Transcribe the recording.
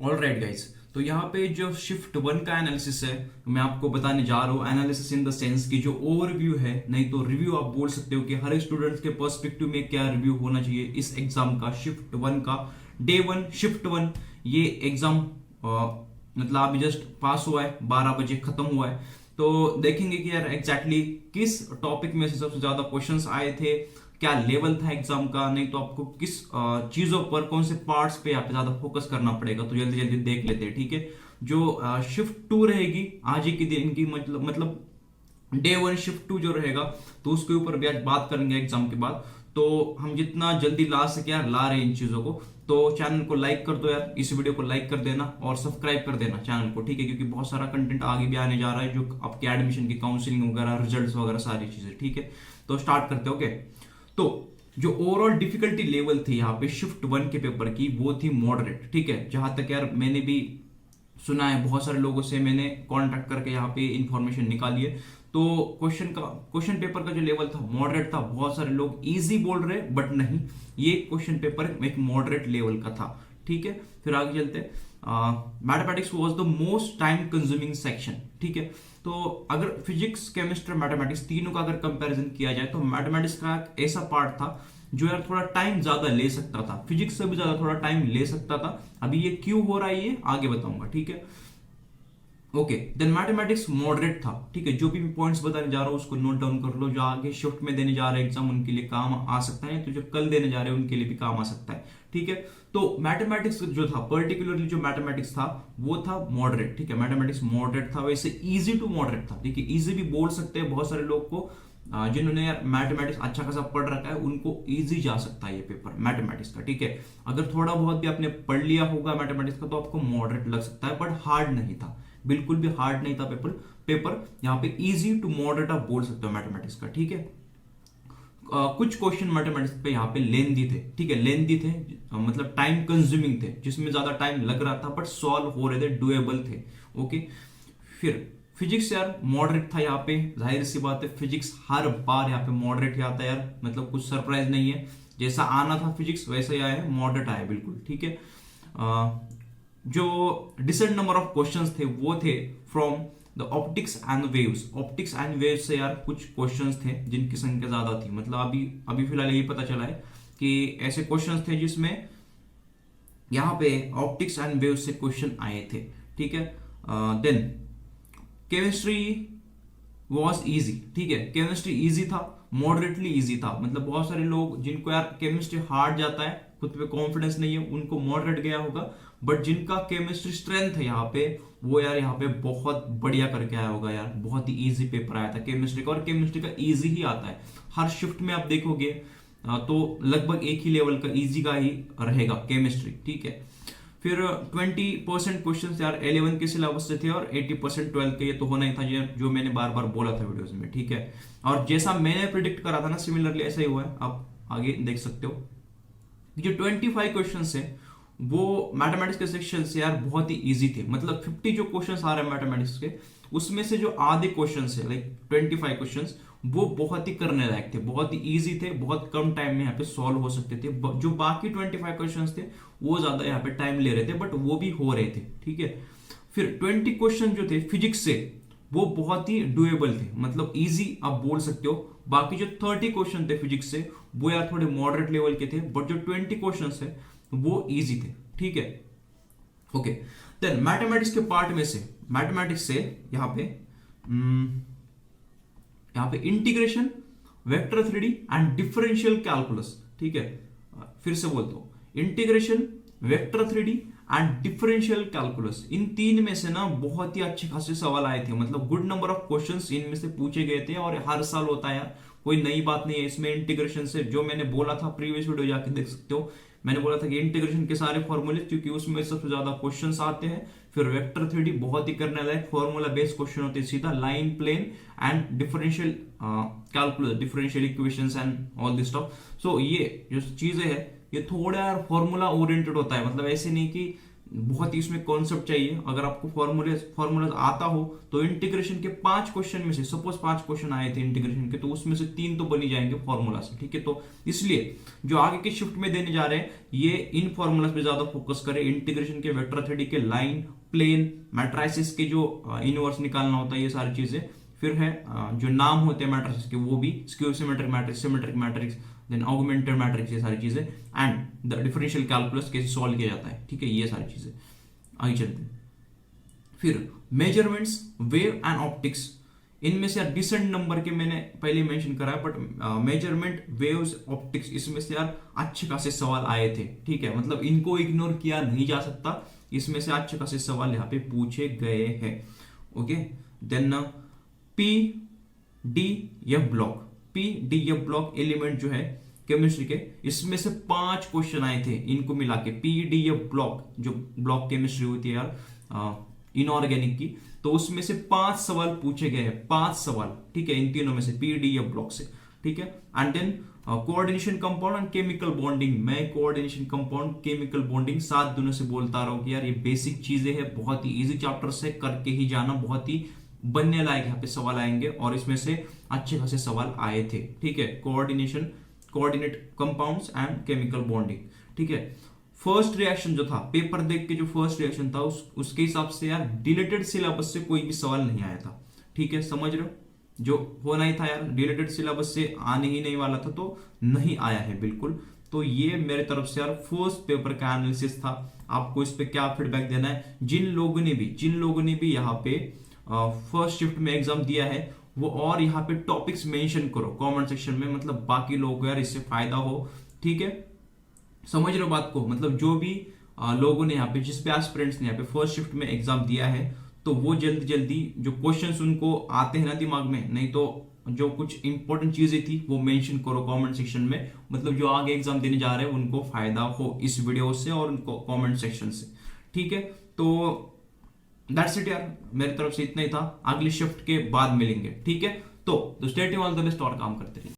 All right guys, तो यहाँ पे जो शिफ्ट वन का एनालिसिस है मैं आपको बताने जा रहा हूँ। एनालिसिस इन द सेंस की जो ओवरव्यू है, नहीं तो रिव्यू आप बोल सकते हो कि हर स्टूडेंट्स के पर्सपेक्टिव में क्या रिव्यू होना चाहिए इस एग्जाम का, शिफ्ट वन का। डे वन शिफ्ट वन, ये एग्जाम मतलब अभी जस्ट पास हुआ है, 12 बजे खत्म हुआ है। तो देखेंगे कि यार एग्जैक्टली किस टॉपिक में से सबसे ज्यादा क्वेश्चंस आए थे, क्या लेवल था एग्जाम का, नहीं तो आपको किस चीजों पर, कौन से पार्ट्स पे यहाँ पे ज्यादा फोकस करना पड़ेगा। तो जल्दी जल्दी देख लेते हैं, ठीक है। जो शिफ्ट टू रहेगी आज ही के दिन की, मतलब डे वन शिफ्ट टू जो रहेगा, तो उसके ऊपर भी आज बात करेंगे एग्जाम के बाद। तो हम जितना जल्दी ला सके यार ला रहे हैं इन चीजों को। तो चैनल को लाइक कर दो यार, इस वीडियो को लाइक कर देना और सब्सक्राइब कर देना चैनल को, ठीक है, क्योंकि बहुत सारा कंटेंट आगे भी आने जा रहा है, जो आपके एडमिशन की काउंसलिंग वगैरह, रिजल्ट्स वगैरह सारी चीजें, ठीक है। तो स्टार्ट करते हो, ओके। तो जो ओवरऑल डिफिकल्टी लेवल थी यहाँ पे शिफ्ट वन के पेपर की, वो थी मॉडरेट, ठीक है। जहां तक यार मैंने भी सुना है, बहुत सारे लोगों से मैंने कांटेक्ट करके यहाँ पे इंफॉर्मेशन निकाली है। तो क्वेश्चन पेपर का जो लेवल था मॉडरेट था। बहुत सारे लोग इजी बोल रहे बट नहीं, ये क्वेश्चन पेपर एक मॉडरेट लेवल का था, ठीक है। फिर आगे चलते, mathematics was the most time consuming section, ठीक है। तो अगर फिजिक्स, केमिस्ट्री, मैथमेटिक्स तीनों का अगर कंपैरिजन किया जाए तो मैथमेटिक्स का एक ऐसा पार्ट था जो यार थोड़ा टाइम ज्यादा ले सकता था, फिजिक्स से भी ज्यादा थोड़ा टाइम ले सकता था। अभी ये क्यों हो रहा है ये आगे बताऊंगा, ठीक है। ओके, देन मैथमेटिक्स मॉडरेट था, ठीक है। जो भी पॉइंट्स बताने जा रहा हूँ उसको नोट डाउन कर लो। जो आगे शिफ्ट में देने जा रहे हैं एग्जाम उनके लिए काम आ सकता है, तो जो कल देने जा रहे हैं उनके लिए भी काम आ सकता है, ठीक है। तो मैथमेटिक्स जो था, पर्टिकुलरली जो मैथमेटिक्स था वो था मॉडरेट, ठीक है। मैथमेटिक्स मॉडरेट था, वैसे इजी टू मॉडरेट था, ठीक है। इजी भी बोल सकते हैं बहुत सारे लोग को, जिन्होंने यार मैथमेटिक्स अच्छा खासा पढ़ रखा है उनको इजी जा सकता है ये पेपर मैथमेटिक्स का, ठीक है। अगर थोड़ा बहुत भी आपने पढ़ लिया होगा मैथमेटिक्स का तो आपको मॉडरेट लग सकता है, बट हार्ड नहीं था, बिल्कुल भी हार्ड नहीं था पेपर यहाँ पे इजी टू मॉडरेट आप बोल सकते हो मैथमेटिक्स का, ठीक है। कुछ क्वेश्चन मैथमेटिक्स पे यहाँ पे लेंदी थे, ठीक है, लेंदी थे, मतलब टाइम कंज्यूमिंग थे, जिसमें ज्यादा टाइम लग रहा था, बट सॉल्व हो रहे थे, डुएबल थे, ओके। फिर फिजिक्स यार मॉडरेट था यहाँ पे, जाहिर सी बात है फिजिक्स हर बार यहाँ पे मॉडरेट ही आता है यार, मतलब कुछ सरप्राइज नहीं है, जैसा आना था फिजिक्स वैसा ही आया है, मॉडरेट आया बिल्कुल, ठीक है। जो डिसेंट नंबर ऑफ क्वेश्चंस थे वो थे from the optics and waves. Optics and waves से यार कुछ क्वेश्चंस थे जिनकी संख्या ज्यादा थी, मतलब अभी अभी फिलहाल यही पता चला है कि ऐसे क्वेश्चंस थे जिसमें यहाँ पे ऑप्टिक्स एंड वेव्स से क्वेश्चन आए थे, ठीक है। देन केमिस्ट्री वॉज इजी, ठीक है, केमिस्ट्री इजी था, मॉडरेटली इजी था, मतलब बहुत सारे लोग जिनको यार केमिस्ट्री हार्ड जाता है, खुद पे कॉन्फिडेंस नहीं है, उनको मॉडरेट गया होगा। बट जिनका केमिस्ट्री स्ट्रेंथ है यहाँ पे, वो यार यहाँ पे बहुत बढ़िया करके आया होगा यार, बहुत ही इजी पेपर आया था केमिस्ट्री का, और केमिस्ट्री का इजी ही आता है। हर शिफ्ट में आप देखोगे तो लगभग एक ही लेवल का इजी का ही रहेगा केमिस्ट्री, ठीक है। फिर 20% क्वेश्चन यार 11 के सिलेबस से थे और 80% 12 के, ये तो होना ही था जो मैंने बार बार बोला था वीडियोस में, ठीक है। और जैसा मैंने प्रिडिक्ट करा था ना, सिमिलरली ऐसा ही हुआ है, आप आगे देख सकते हो। जो 25 क्वेश्चन है वो मैथमेटिक्स के सेक्शन से यार बहुत ही इजी थे, मतलब 50 जो क्वेश्चंस आ रहे हैं मैथमेटिक्स के, उसमें से जो आधे क्वेश्चंस है लाइक 25 क्वेश्चंस, वो बहुत ही करने लायक थे, बहुत ही इजी थे, बहुत कम टाइम में यहाँ पे सॉल्व हो सकते थे। जो बाकी 25 क्वेश्चंस थे वो ज्यादा यहाँ पे टाइम ले रहे थे, बट वो भी हो रहे थे, ठीक है। फिर 20 क्वेश्चन जो थे फिजिक्स से, वो बहुत ही डुएबल थे, मतलब इजी आप बोल सकते हो। बाकी जो 30 क्वेश्चन थे फिजिक्स से, वो यार थोड़े मॉडरेट लेवल के थे, बट जो 20 क्वेश्चन है वो इजी थे, ठीक है। ओके, देन मैथमेटिक्स के पार्ट में से, मैथमेटिक्स से यहाँ पे integration, vector three D and differential calculus, ठीक है। फिर से बोलता हूं, integration, vector three D and differential calculus, इन तीन में से ना बहुत ही अच्छे खासे सवाल आए थे, मतलब गुड नंबर ऑफ क्वेश्चंस इनमें से पूछे गए थे, और हर साल होता है यार, कोई नई बात नहीं है इसमें। इंटीग्रेशन से जो मैंने बोला था, प्रीवियस वीडियो जाके देख सकते हो, मैंने बोला था कि इंटीग्रेशन के सारे फॉर्मूले, क्योंकि उसमें सबसे ज्यादा क्वेश्चंस आते हैं। फिर वेक्टर थ्रीडी बहुत ही करने लायक, फॉर्मूला बेस्ड क्वेश्चन होते हैं, सीधा line, plane and differential calculus, differential equations and all this stuff. So ये जो चीजें हैं ये थोड़ा यार फॉर्मूला ओरिएंटेड होता है, मतलब ऐसे नहीं कि बहुत ही इसमें कॉन्सेप्ट चाहिए। अगर आपको फॉर्मूला आता हो तो इंटीग्रेशन के 5 क्वेश्चन में से, सपोज 5 क्वेश्चन आए थे इंटीग्रेशन के, तो उसमें से 3 तो बनी जाएंगे फॉर्मूला से, ठीक है। तो इसलिए जो आगे के शिफ्ट में देने जा रहे हैं ये इन फॉर्मूला पे ज्यादा फोकस करें। इंटीग्रेशन के, वेक्टर थ्योरी के, लाइन, प्लेन, मैट्रिसेस के जो इनवर्स निकालना होता है, ये सारी चीजें। फिर है जो नाम होते हैं मैट्रिसेस के, वो भी square symmetric matrix, symmetric matrix, then augmented matrix, ये सारी चीजें, एंड द डिफरेंशियल कैलकुलस कैसे सॉल्व किया जाता है, ठीक है, ये सारी चीजें आगे चलते हैं। फिर मेजरमेंट्स, वेव एंड ऑप्टिक्स, इनमें से यार डिसेंट नंबर के मैंने पहले मेंशन करा है, बट मेजरमेंट, वेव्स, ऑप्टिक्स, इसमें से यार अच्छे खासे सवाल आए थे, ठीक है। मतलब इनको इग्नोर किया नहीं जा सकता, इसमें से अच्छे खासे सवाल यहाँ पे पूछे गए हैं। Okay, then P D F block, P D F block element जो है केमिस्ट्री के, इसमें से 5 क्वेश्चन आए थे इनको मिला के। पी डी एफ ब्लॉक, जो ब्लॉक केमिस्ट्री होती है यार इनऑर्गेनिक की, तो उसमें से 5 सवाल पूछे गए हैं, 5 सवाल, ठीक है, इन तीनों में से, पी डी एफ ब्लॉक से, ठीक है। And then coordination compound and chemical bonding, मैं कोऑर्डिनेशन कंपाउंड, केमिकल बॉन्डिंग 7 दिनों से बोलता रहा हूं कि यार ये बेसिक चीजें हैं, बहुत ही इजी चैप्टर से करके ही जाना, बहुत ही बनने लायक यहाँ पे सवाल आएंगे, और इसमें से अच्छे खासे सवाल आए थे, ठीक है। Coordination, coordinate compounds and chemical bonding, ठीक है। फर्स्ट रिएक्शन जो था, पेपर देख के जो फर्स्ट रिएक्शन था, उसके हिसाब से यार डिलेटेड सिलेबस से कोई भी सवाल नहीं आया था, ठीक है, समझ रहे हो। जो होना ही था यार, डिलेटेड सिलेबस से आने ही नहीं वाला था, तो नहीं आया है बिल्कुल। तो ये मेरे तरफ से यार फर्स्ट पेपर का एनालिसिस था। आपको इस पे क्या फीडबैक देना है, जिन लोगों ने भी यहाँ पे फर्स्ट शिफ्ट में एग्जाम दिया है, वो और यहाँ पे टॉपिक्स मेंशन करो कमेंट सेक्शन में, मतलब बाकी लोगों को यार इससे फायदा हो, ठीक है। समझ रहे हो बात को, मतलब जो भी लोगों ने यहाँ पे, जिस भी एस्पिरेंट्स ने यहाँ पे फर्स्ट शिफ्ट में एग्जाम दिया है, तो वो जल्दी जल्दी जो क्वेश्चंस उनको आते हैं ना दिमाग में, नहीं तो जो कुछ इंपॉर्टेंट चीजें थी वो मेंशन करो कमेंट सेक्शन में, मतलब जो आगे एग्जाम देने जा रहे हैं उनको फायदा हो इस वीडियो से और उनको कमेंट सेक्शन से, ठीक है। तो दैट्स इट यार, मेरी तरफ से इतना ही था। अगली शिफ्ट के बाद मिलेंगे, ठीक है। तो stay tuned, all the best, और काम करते रहिए।